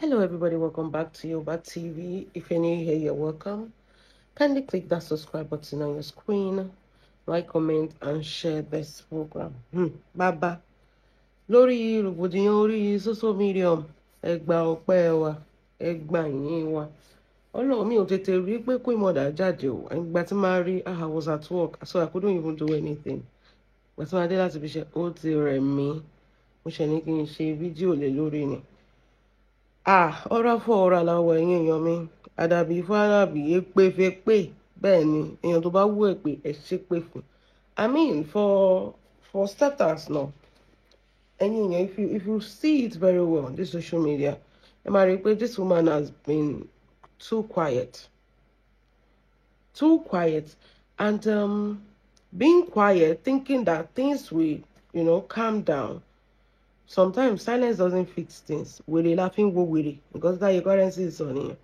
Hello, everybody. Welcome back to Yoba TV. If you're new here, you're welcome. Kindly click that subscribe button on your screen, like, comment, and share this program. Baba. Lórí rògbòdìyàn orí social media, ẹ gba ọpẹ́ wa, ẹ gba ìyìn wa. Ọlọ́run mi ò tètè rí pé Queen Mother jáde o. Ìgbà tí máa rí, I was at work, so I couldn't even do anything. Ìgbà tí máa dé láti fi ṣe, ó ti rẹ̀ mí. Mo ṣe ní kí n ṣe fídíò lé lórí ni. Ọ̀rọ̀ fún ọ̀rọ̀ aláwọ̀ ẹ̀yìn èèyàn mi àdàbí fún arábì èpè fẹ́ pè bẹ́ẹ̀ ni èèyàn tó bá wú ẹ̀ pé ẹ̀ ṣe pé fún. I mean for starters now ẹ̀yìn èèyàn if you see it very well on this social media ẹ máa rí i pé this woman has been too quiet and being quiet thinking that things will calm down. Sometimes silence doesn't fix things. Wèrè laughing wo wèrè because that your currency is on here.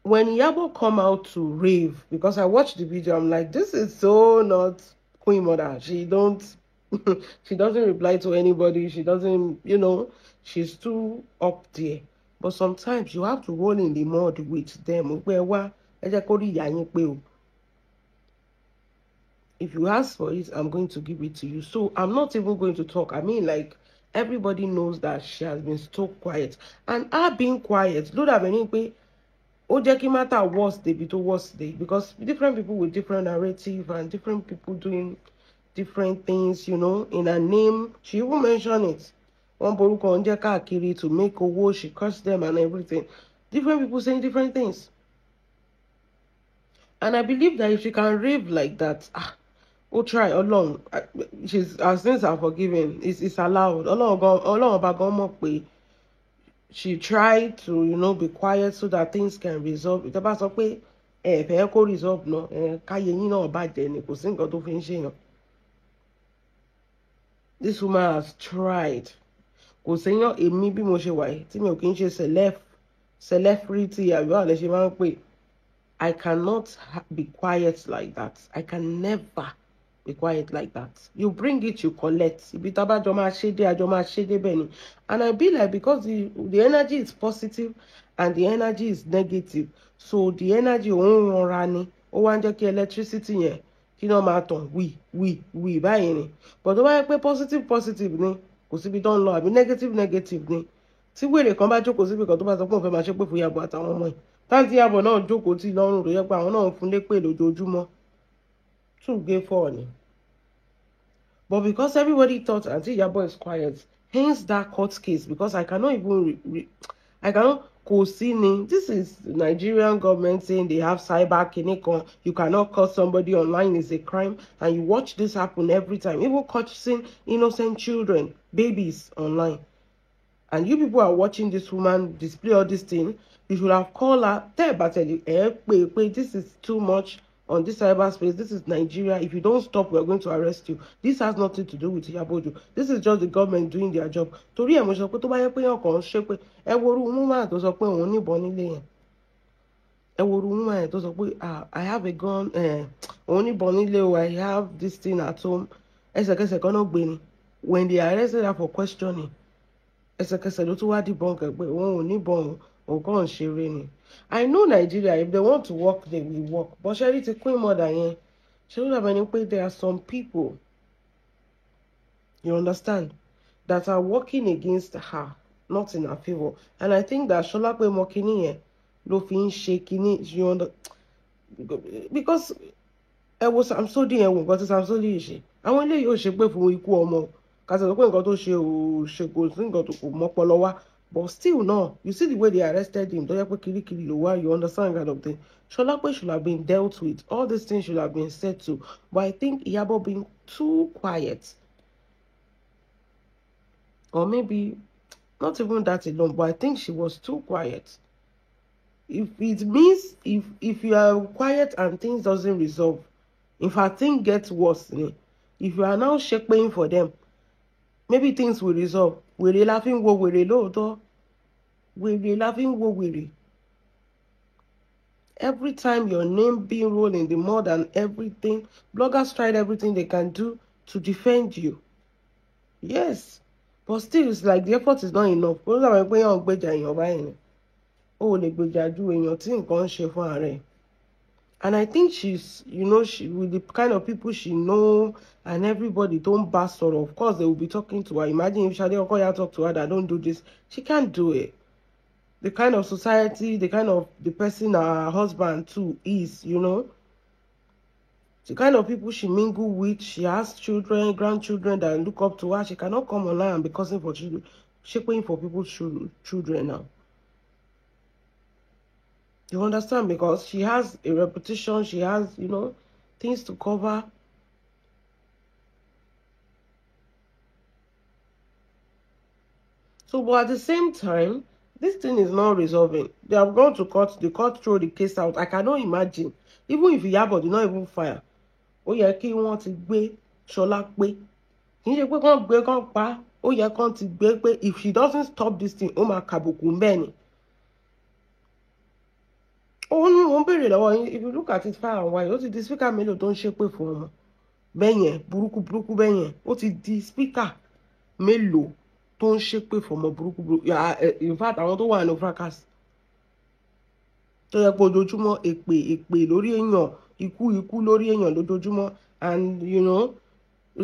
When Iyabo come out to rave, because I watched the video, I'm like, this is so not Queen Mother. She doesn't reply to anybody. She doesn't, she's too up there. But sometimes you have to roll in the mud with them. If you ask for it, I'm going to give it to you. So I'm not even going to talk. I mean, like, everybody knows that she has been so quiet. And her being quiet, don't have any way. Ojeki matter worst day to worst day. Because different people with different narrative and different people doing different things, in her name. She even mentioned it. One boruko onjeka akiri to make a war, she cursed them and everything. Different people saying different things. And I believe that if she can rave like that, try along. Her sins are forgiven. It's allowed. She tried to be quiet so that things can resolve. Resolve no. This woman has tried. I cannot be quiet like that. I can never be quiet like that. You bring it, you collect. And I be like, because the energy is positive and the energy is negative. So the energy running, electricity we buying. But the positive ni, don't know, negative ni. Tí wèrè kan bá jókòó síbi kan tó bá sọ pé òun fẹ́ máa ṣépè fún Iyabo àtàwọn ọmọ ẹ̀. Táǹtì Iyabo náà jókòó tí lọ́rùn tó yẹ pé àwọn náà ń fún lépè lójoojúmọ́. Gé fọ́ ni. But because everybody thought Aunty Iyabo is quiet, hence that court case, because I cannot even This is the Nigerian government saying they have cyber kinikon. You cannot cut somebody online is a crime, and you watch this happen every time. Even catching innocent children, babies online. And you people are watching this woman display all this thing. You should have called her. This is too much on this cyberspace. This is Nigeria. If you don't stop, we're going to arrest you. This has nothing to do with Iyabo. This is just the government doing their job. Torí ẹ̀ mo sọ pé tó bá yẹ pé ọkàn ṣe pé ẹ wo irú woman tó sọ pé òun níbọn nílé yẹn. Ẹ wo irú woman tó sọ pé I have a gun. Òun níbọn nílé o. I have this thing at home. Ẹsẹ̀kẹsẹ̀ kan náà gbé ni. When they arrested her for questioning. Ẹsẹ̀kẹsẹ̀ ló tún wá debunk ẹ̀ pé òun ò níbọn òun kàn ń ṣeré ni. I know Nigeria, if they want to work, they will work. But Sherry to Queen Mother, she don't have any way. There are some people, you understand, that are working against her, not in her favor. And I think that Shola Pe Mokini, Lofin shaking you understand, because I'm so dear, but I'm so easy. I want to you shape for equal more. Because I don't got to show but still, no. You see the way they arrested him. You understand kind of thing. Sholape should have been dealt with. All these things should have been said to. But I think Iyabo being too quiet. Or maybe not even that alone. But I think she was too quiet. If it means if you are quiet and things doesn't resolve, if her thing gets worse, if you are now shaking for them, maybe things will resolve. We're laughing what we're low. We're laughing what we're. Every time your name being rolled in the mud and everything, bloggers tried everything they can do to defend you. Yes. But still, it's like the effort is not enough. Ó dàbí pé yàn gbèjà èèyàn báyìí ni. Ó lè gbèjà ju èèyàn tí nǹkan ń ṣe fún ààrẹ. And I think she's, she with the kind of people she know and everybody don't bass sort of course they will be talking to her. Imagine if Shade Okoya talk to her that don't do this. She can't do it. The kind of society, the person her husband too is, the kind of people she mingle with, she has children, grandchildren that look up to her. She cannot come online and be causing for children, shaping for people's children now. You understand? Because she has a reputation, she has, things to cover. So, but at the same time, this thing is not resolving. They have gone to court, the court throw the case out. I cannot imagine. Even if Iyabo did not even fire, ó yẹ kí wọ́n ti gbé Ṣọlá pé. Kì í ṣe pé kán gbé kán pa, ó yẹ kán ti gbé pé if she doesn't stop this thing, ó máa kàbùkù ńbẹ̀ ni. Ó ní wọ́n béèrè lọ́wọ́ yín, if you look at it far and wide, ó ti di speaker mélòó tó ń ṣépè fún ọmọ. Bẹ́yẹn, burúkú bẹ́yẹn, ó ti di speaker mélòó tó ń ṣépè fọmọ burúkú. In fact, àwọn tó wà ní fracas. Tó yẹ pé ojoojúmọ́ èpè lórí èèyàn, ikú lórí èèyàn lójoojúmọ́. And you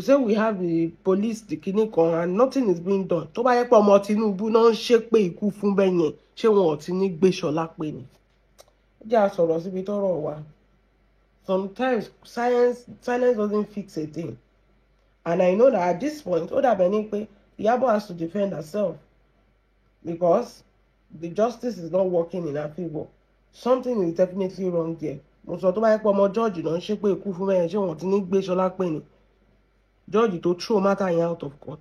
say we have the police, the kinní kan, and nothing is being done. Tó bá yẹ pé ọmọ Tinubu náà ń ṣépè ikú fún bẹ́yẹn, ṣé wọn ò ti ní gbé Ṣọlá pé ni? Jẹ́ a sọ̀rọ̀ síbi tọ́rọ̀ wà. Sometimes silence doesn't fix a thing. And I know that at this point, ó dàbẹ̀ ní pé Iyabo has to defend herself because the justice is not working in her favor. Something is definitely wrong there. Mo sọ tó bá yẹ pé ọmọ George náà ń ṣépè ikú fún bẹ́yẹn, ṣé wọn ò ti ní gbé Ṣọlá pé ni? George to throw matter out of court.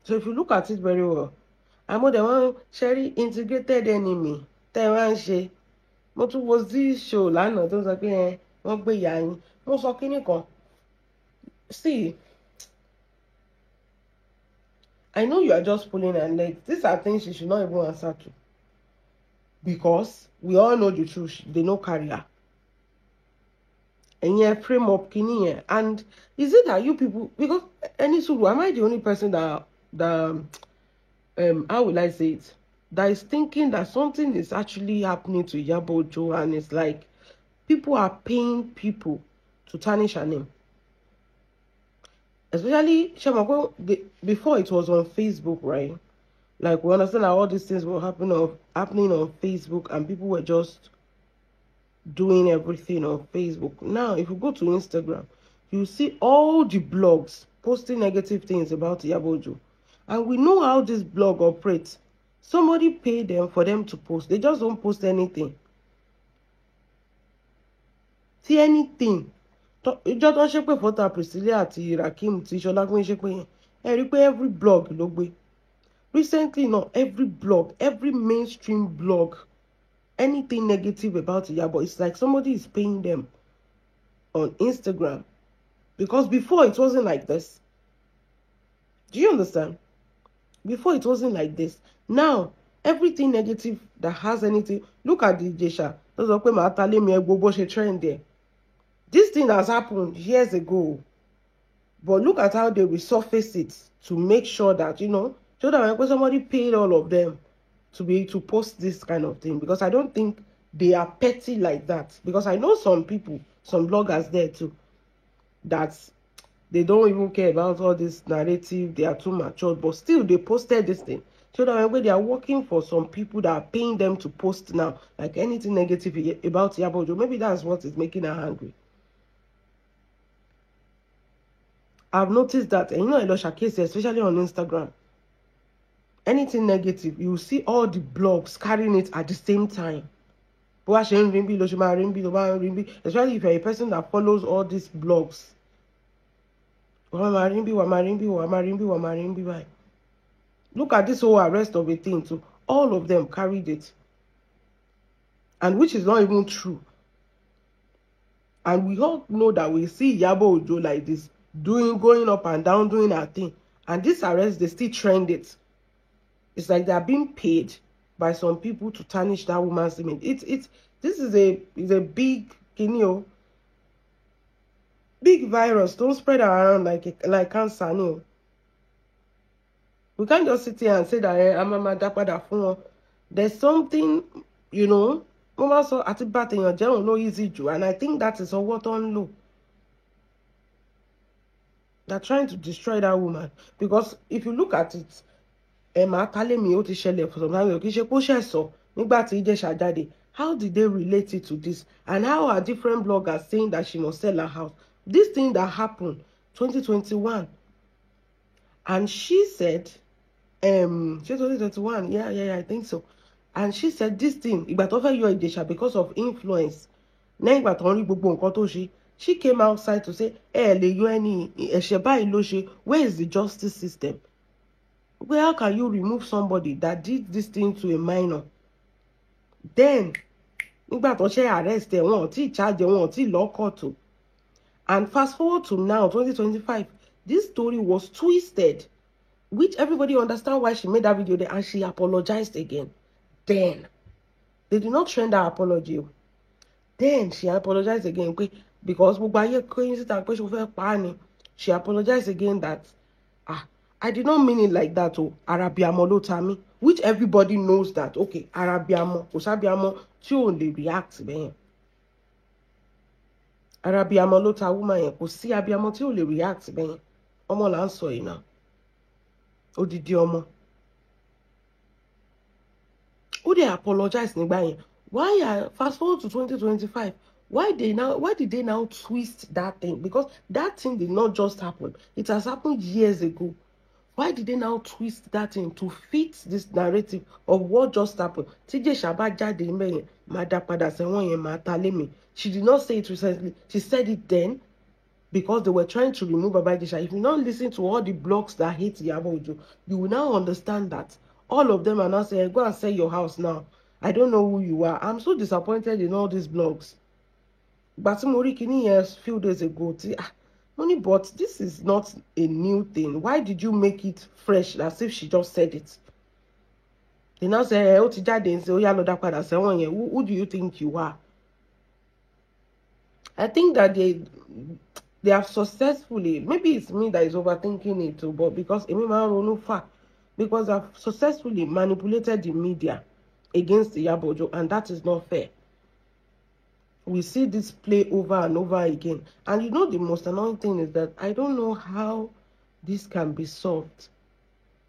So if you look at it very well, I'm the one Sherry integrated enemy. Tẹ́wọ́n ṣe. Mo tún wo this show lánàá tó sọ pé wọ́n gbé ìyá yín. Mo sọ kíní kan. See, I know you are just pulling her legs. These are things she should not even answer to. Because we all know the truth. They know carrier. And you frame up kini. And is it that you people, because any suru, am I the only person that how will I say it, that is thinking that something is actually happening to Iyabo Ojo, and it's like people are paying people to tarnish her name? Especially before it was on Facebook, right? Like we understand that all these things were happening on Facebook, and people were just doing everything on Facebook. Now, if you go to Instagram, you see all the blogs posting negative things about Iyabo Ojo. And we know how this blog operates. Somebody paid them for them to post. They just don't post anything. See anything. Ìjọ tó ń ṣe pé fọ́tà Priscilla àti Rakim tí Ṣọlá gbé ń ṣe pé yẹn. Ẹ rí pé every blog ló gbé. Recently, no, every blog, every mainstream blog, anything negative about Iyabo, it's like somebody is paying them on Instagram. Because before it wasn't like this. Do you understand? Before it wasn't like this. Now, everything negative that has anything, look at the Jesha. Trend there. This thing has happened years ago. But look at how they resurface it to make sure that, so that when somebody paid all of them to be able to post this kind of thing. Because I don't think they are petty like that. Because I know some people, some bloggers there too, that they don't even care about all this narrative. They are too mature. But still, they posted this thing. So that when they are working for some people that are paying them to post now, like anything negative about Iyabo Ojo, maybe that's what is making her angry. I've noticed that, and a lot of cases, especially on Instagram, anything negative, you see all the blogs carrying it at the same time. Especially if you're a person that follows all these blogs. Look at this whole arrest of a thing too. All of them carried it. And which is not even true. And we all know that we see Iyabo Ojo like this, going up and down, doing her thing. And this arrest, they still trend it. It's like they're being paid by some people to tarnish that woman's image. This is a big, this big virus, don't spread around like cancer, no. We can't just sit here and say that I'm a madapada phone. There's something, you know, so at the bat in your general no easy to, and I think that is a what on low. They're trying to destroy that woman. Because if you look at it, Emma telling me what is shele for some time, how did they relate it to this? And how are different bloggers saying that she must sell her house? This thing that happened 2021. And she said, she 2021, yeah, I think so. And she said this thing, because of influence. She came outside to say, where is the justice system? Where how can you remove somebody that did this thing to a minor? Then, arrest charge and fast forward to now, 2025, this story was twisted, which everybody understand why she made that video there, and she apologized again. Then, they did not trend her apology. Then she apologized again because she apologized again that I did not mean it like that. Arabiamo lo tami, which everybody knows that. Okay, Arabiamo, Osabiamo, she only reacts ben. Arabiamo lo ta woman yen, kò sí abiamo tí ó lè react ben. Ọmọ là ń sọ yìí náà. Odidi ọmọ. Who they apologize nígbà yẹn? Why fast forward to 2025? Why did they now twist that thing? Because that thing did not just happen. It has happened years ago. Why did they now twist that thing to fit this narrative of what just happened? She did not say it recently. She said it then because they were trying to remove Babajisha. If you not listen to all the blogs that hate Iyabo, you will now understand that all of them are now saying, go and sell your house now. I don't know who you are. I'm so disappointed in all these blogs. But a few days ago, money, but this is not a new thing. Why did you make it fresh as if she just said it? They now say, who do you think you are? I think that they have successfully, maybe it's me that is overthinking it too, but because they have successfully manipulated the media against Iyabo, and that is not fair. We see this play over and over again. And you know the most annoying thing is that I don't know how this can be solved.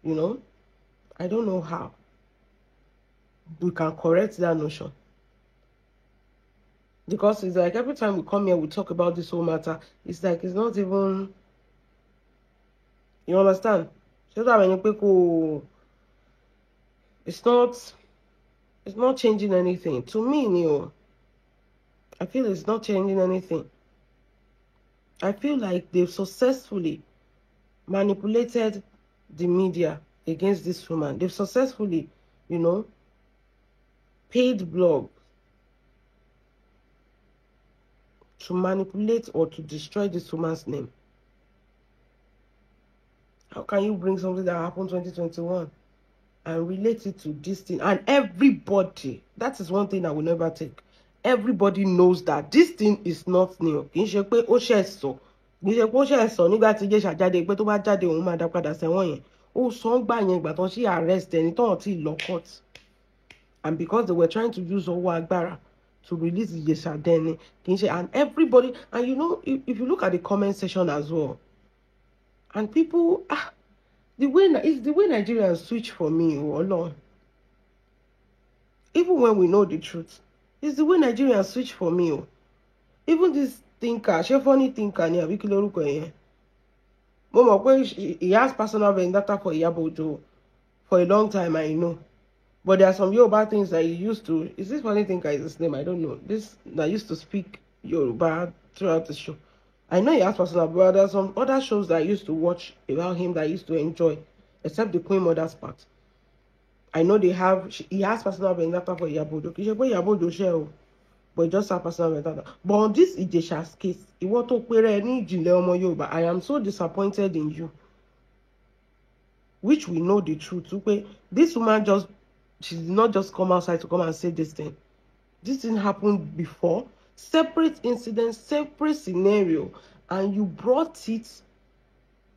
You know? I don't know how we can correct that notion. Because it's like every time we come here, we talk about this whole matter. It's like it's not even... You understand? It's not changing anything. To me, I feel it's not changing anything. I feel like they've successfully manipulated the media against this woman. They've successfully, paid blogs to manipulate or to destroy this woman's name. How can you bring something that happened 2021 and relate it to this thing? And everybody, that is one thing I will never take. Everybody knows that this thing is not new. And because they were trying to use Owo Agbara to release Ijesha then, and everybody, and if you look at the comment section as well, and people, it's the way Nigerians switch for me, oh Lord. Even when we know the truth, it's the way Nigerians switch for me, oh. Even this thinker, she funny thinker, he has personal vendetta for Iyabo for a long time, I know. But there are some Yoruba things that he used to. Is this funny thinker is his name? I don't know. This that used to speak Yoruba throughout the show. I know he has personal, but there are some other shows that I used to watch about him that I used to enjoy, except the Queen Mother's part. I know he has personal vendetta for Iyabo, but he just have personal vendetta. But on this Ijesha's case, I am so disappointed in you. Which we know the truth. This woman she did not just come outside to come and say this thing. This thing happened before. Separate incidents, separate scenario. and you brought it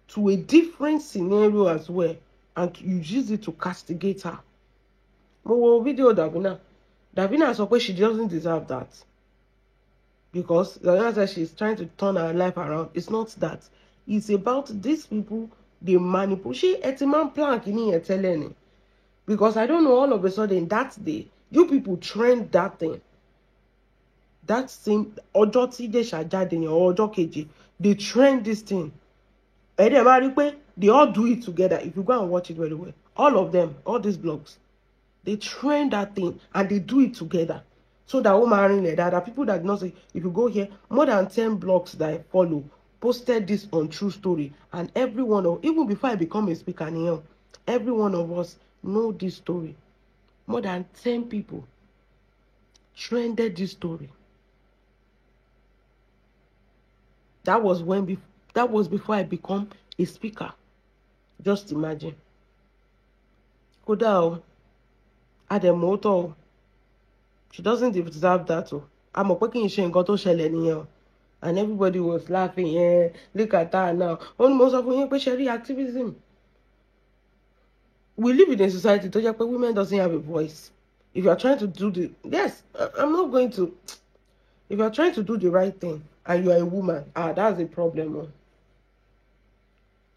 to a different scenario as well, and you use it to castigate her. Mo wo video Davina sọ pé she doesn't deserve that, because Davina said she's trying to turn her life around. It's not that. It's about these people, they manipulate. She etiman plan kini yẹn tẹ́lẹ̀ ni, because I don't know, all of a sudden that day you people trend that thing. That same ọjọ́ tí Ìjẹ̀ṣà jáde yẹn or ọjọ́ kejì, they trend this thing. And they all do it together. If you go and watch it very well, all of them, all these blogs, they trend that thing and they do it together. So that there are people that not say, if you go here, more than 10 blogs that I follow posted this on True Story, and every one of, even before I become a speaker now, every one of us know this story. More than 10 people trended this story. That was before I become a speaker. Just imagine. Koda, Ademoto, she doesn't deserve that. I'm a working in Goto Sheleniyo. And everybody was laughing. Yeah, look at that now. Almost of them activism. We live in a society where women doesn't have a voice. If you are trying to do I'm not going to. If you are trying to do the right thing and you are a woman, that's a problem.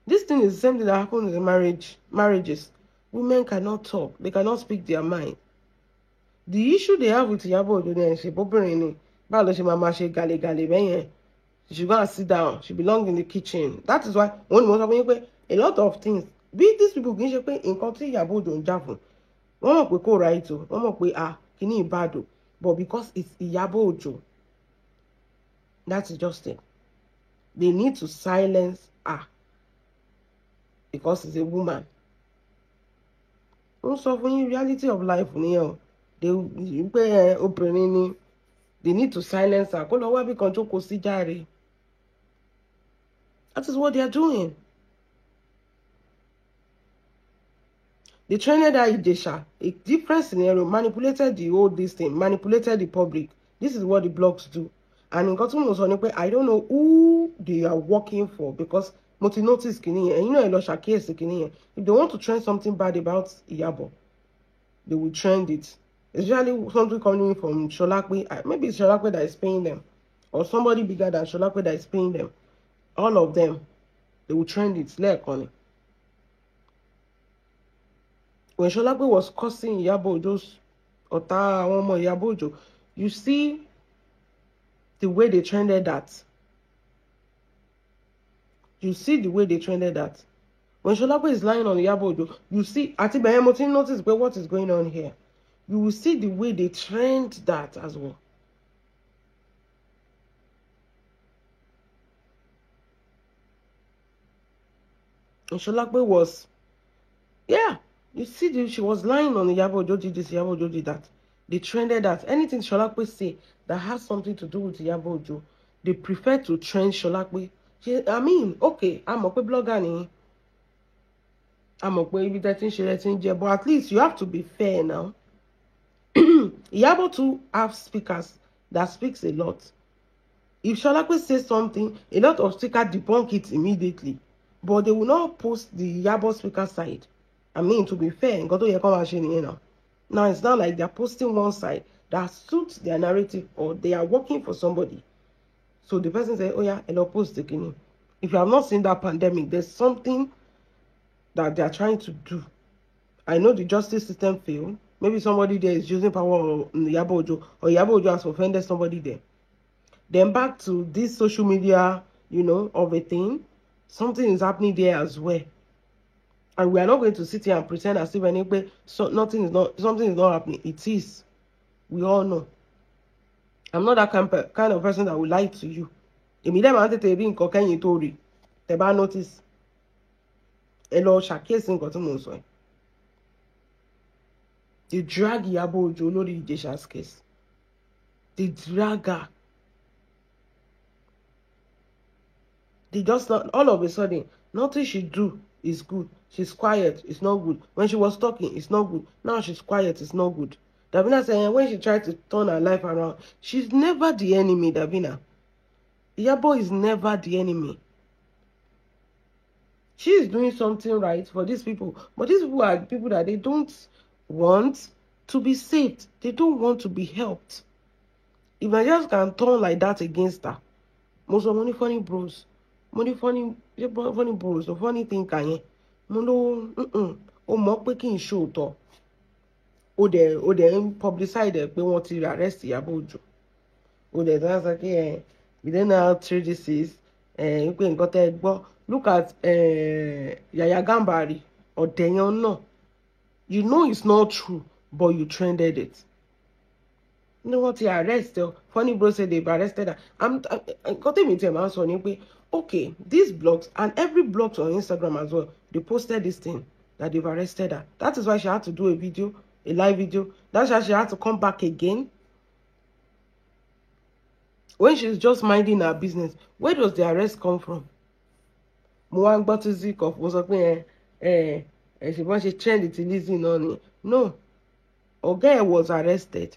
This thing is the same thing that happens in marriages. Women cannot talk. They cannot speak their mind. The issue they have with Iyabo and she should go and sit down. She belongs in the kitchen. That is why a lot of things. These people can say in country Iyabo don't jaffle. One more go right to. One more kini ibado. But because it's Iyabo Ojo, that's just it. They need to silence her because it's a woman. Also, when you reality of life, they need to silence her. That is what they are doing. They trained that Ijesha, a different scenario, manipulated the whole this thing, manipulated the public. This is what the blogs do. And in Kotumo, I don't know who they are working for, because multi notice kini, and if they want to trend something bad about Iyabo, they will trend it. Especially something coming from Sholakwe. Maybe it's Sholakwe that is paying them, or somebody bigger than Sholakwe that is paying them. All of them, they will trend it. When Sholakwe was cursing Iyabo Ojo's Ota Omo Iyabo Ojo, you see the way they trended that. You see the way they trended that. When Sholakwe is lying on Iyabo Ojo, you see, Ati Behemotin notice what is going on here. You will see the way they trend that as well. And Sholakwe was, you see, she was lying on Iyabo Ojo did this, Iyabo Ojo did that. They trended that. Anything Sholakwe say that has something to do with Iyabo Ojo, they prefer to trend Sholakwe. Okay, I'm a blogger. I'm a but at least you have to be fair now. Iyabo to have speakers that speaks a lot. If Sholakwe says something, a lot of speakers debunk it immediately. But they will not post the Iyabo speaker side. To be fair, now it's not like they're posting one side that suits their narrative, or they are working for somebody. So the person says, oh yeah, and post the kini. If you have not seen that pandemic, there's something that they are trying to do. I know the justice system failed. Maybe somebody there is using power on Iyabo Ojo, or Iyabo Ojo has offended somebody there. Then back to this social media, of a thing. Something is happening there as well. And we are not going to sit here and pretend as if something is not happening. It is. We all know. I'm not that kind of person that will lie to you. Notice. They drag Iyabo Ojo lórí Ìjẹ̀ṣà's case. They drag her. They just not, all of a sudden, nothing she do is good. She's quiet, it's not good. When she was talking, it's not good. Now she's quiet, it's not good. Davina saying when she tried to turn her life around, she's never the enemy, Davina. Iyabo is never the enemy. She is doing something right for these people. But these people are people that they don't want to be saved. They don't want to be helped. If I just can turn like that against her, most of money funny bros, money funny bros, the funny thing can you? Mo o mọ̀ pé kí n ṣòótọ́. O dẹ̀ ń publicize pé wọ́n ti arrest Iyabo Ojo. O dẹ̀ tán sọ pé we don't know how true this is. Pé nǹkan tẹ́ gbọ́. Look at Yaya Gambari or Denyon. No, you know it's not true, but you trended it. You know what? He arrested. Funny bro said they've arrested her. I'm got him into my answer. Okay, these blogs and every blog on Instagram as well, they posted this thing that they've arrested her. That is why she had to do a live video. That's why she had to come back again. When she's just minding her business, where does the arrest come from? Moang Batuzik of was up she wants to trend it listening on it. No. Oga was arrested,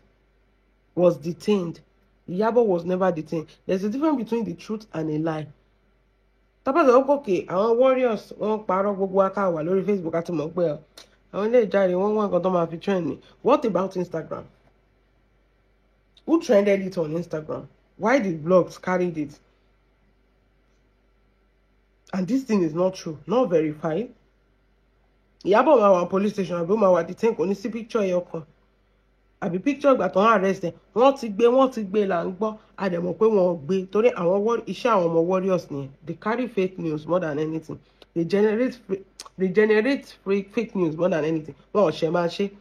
was detained. Iyabo was never detained. There's a difference between the truth and a lie. Okay, our warriors won't parọ́ gbogbo akáwà lórí Facebook àti mọ̀ pé àwọn ilé ìjáde wọ́n wọ́n nǹkan tó máa fi trend ni. What about Instagram? Who trended it on Instagram? Why did blogs carry it? And this thing is not true, not verified. Iyabo ma wa police station àbí ma wa detain kò ní sí picture ẹyọ kan. Àbí picture ìgbà tó ń arrest ẹ̀ wọ́n ti gbé là ń gbọ́ a dẹ̀ mọ̀ pé wọ́n gbé torí àwọn iṣẹ́ àwọn ọmọ warriors nìyẹn. They carry fake news more than anything. They generate fake news more than anything. Wọ́n ò ṣe máa ṣe.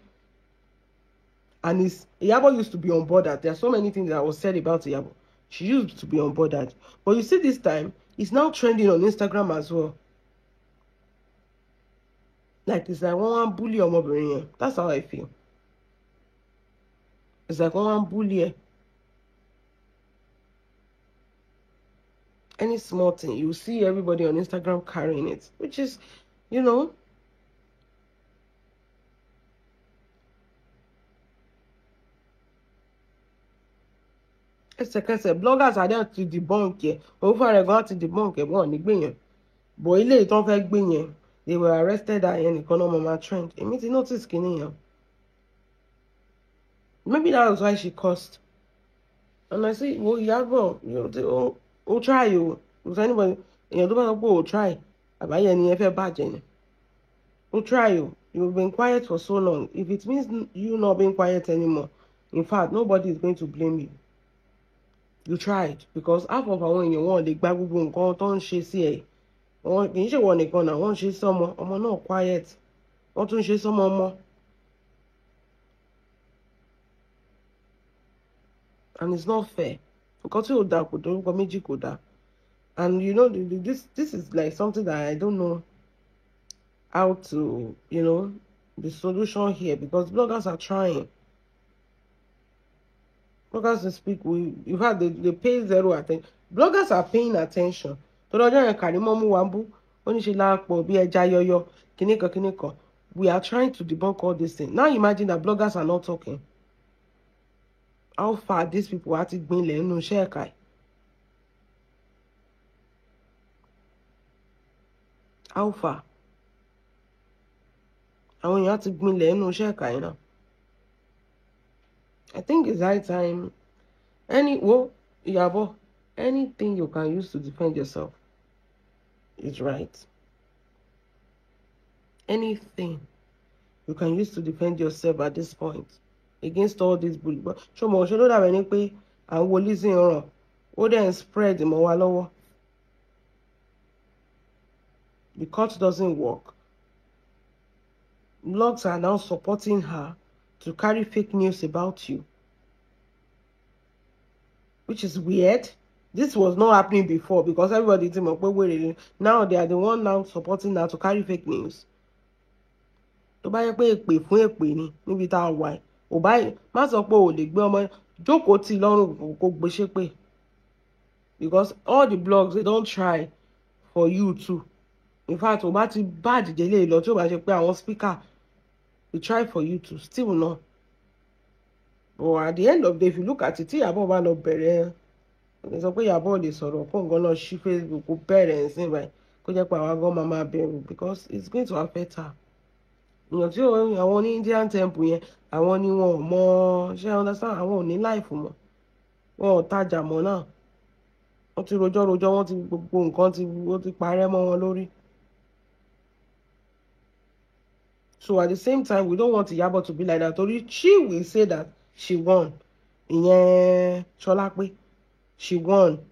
And Iyabo used to be unbothered. There are so many things that was said about Iyabo. She used to be unbothered. But you see this time, it's now trending on Instagram as well. Like it's like one bully ọmọbìnrin. That's how I feel. It's like one bully. Any small thing, you see everybody on Instagram carrying it, which is, you know. Bloggers are there to debunk it. Over they're going to debunk it. One, but ilé ìtàn fẹ́ gbé yẹn, they were arrested at an economic trend. It means he noticed skinny. Maybe that was why she cursed. And I say, well, Iyabo, we'll try you. If anybody, we'll try. We'll try you. You've been quiet for so long. If it means you not being quiet anymore, in fact, nobody is going to blame you. You tried. Because half of our you want the babu boom, don't she see? Or you should want to go now. Won't she someone? I'm not quiet. What don't she someone more? And it's not fair. Because you that and you know this is like something that I don't know how to, you know, the solution here, because bloggers are trying. Bloggers to speak, you've had they pay zero attention. Bloggers are paying attention. We are trying to debunk all these things. Now imagine that bloggers are not talking. How far these people are to bring no share kai. How far? And when you have to bring no share kai, you know. I think it's high time. Iyabo, anything you can use to defend yourself is right. Anything you can use to defend yourself at this point against all these bullies. But show that when you pay and we'll listen around, or then spread them all over. The court doesn't work. Blogs are now supporting her to carry fake news about you, which is weird. This was not happening before because everybody think now they are the one now supporting her to carry fake news. To buy a pay fún èpè ni níbi tá wà. Ó bá má sọ pé ó lè gbé ọmọ jókòó tì lọ́rùn kó gbé ṣépè. Because all the blogs, they don't try for you too. In fact, ó bá ti bad délé lọ tí ó bá ṣe pé àwọn speaker they try for you to still not. But at the end of the day, if you look at it, Iyabo bá lọ bẹ̀rẹ̀ Ní sọ pé Iyabo lè sọ̀rọ̀ kó nǹkan náà ṣí Facebook kó bẹ̀rẹ̀ ń sìn báyìí kó jẹ́ pé àwa gan máa bẹ̀rù because it's going to affect her. Èèyàn tí àwọn ní Indian temple yẹn àwọn ni wọn ò mọ ṣé ẹ understand àwọn ò ní life mọ́ wọn ò tajà mọ́ náà wọ́n ti rojọ́ wọ́n ti gbogbo nǹkan ti parẹ́ mọ́ wọn lórí. So at the same time, we don't want Iyabo to be like that. Torí she will say that she won. Ìyẹn Ṣọlápé, she won.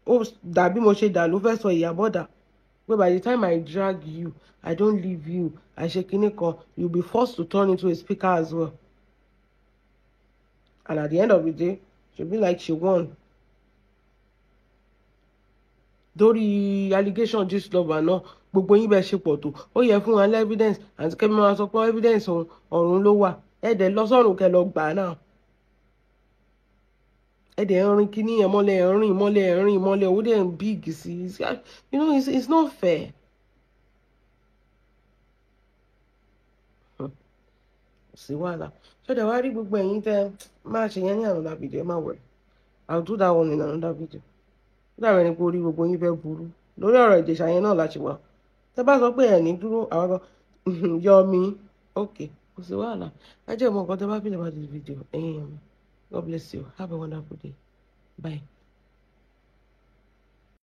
Ó dàbí mo ṣe dà ló fẹ́ sọ Iyabo dà. But by the time I drag you, I don't leave you, I ṣe kinní kan, you'll be forced to turn into a speaker as well. And at the end of the day, she'll be like she won. Dórí allegation gist lover náà gbogbo yín bẹ́ẹ̀ ṣe pọ̀ tó ó yẹ fún wa evidence àti kẹ́mi máa sọ pé evidence ọ̀run ló wà ẹ̀dẹ̀ lọ́sọ̀rùn kẹ́ lọ gbà náà ẹ̀dẹ̀ ẹ̀rin kíní yẹn mọ́lẹ̀ ẹ̀rin mọ́lẹ̀ owó dẹ̀ ń big sí you know it's not fair. Sí wàhálà ṣọ́dẹ̀ wá rí gbogbo ẹ̀yin tẹ́ máa ṣe yẹn ní another video ẹ má wọ̀rẹ̀ I'll do that one in another video. Láàrin ẹni pé orí gbogbo yín fẹ́ burú lórí ọ̀rọ̀ Ìjẹ̀ṣà yẹn náà láti wà tẹ́ bá sọ pé ẹ̀ ní dúró àwọn kan yọ mí okay kò sí wàhálà ẹ jẹ́ ìmọ̀ nǹkan tẹ́ bá feel about this video God bless you have a wonderful day bye.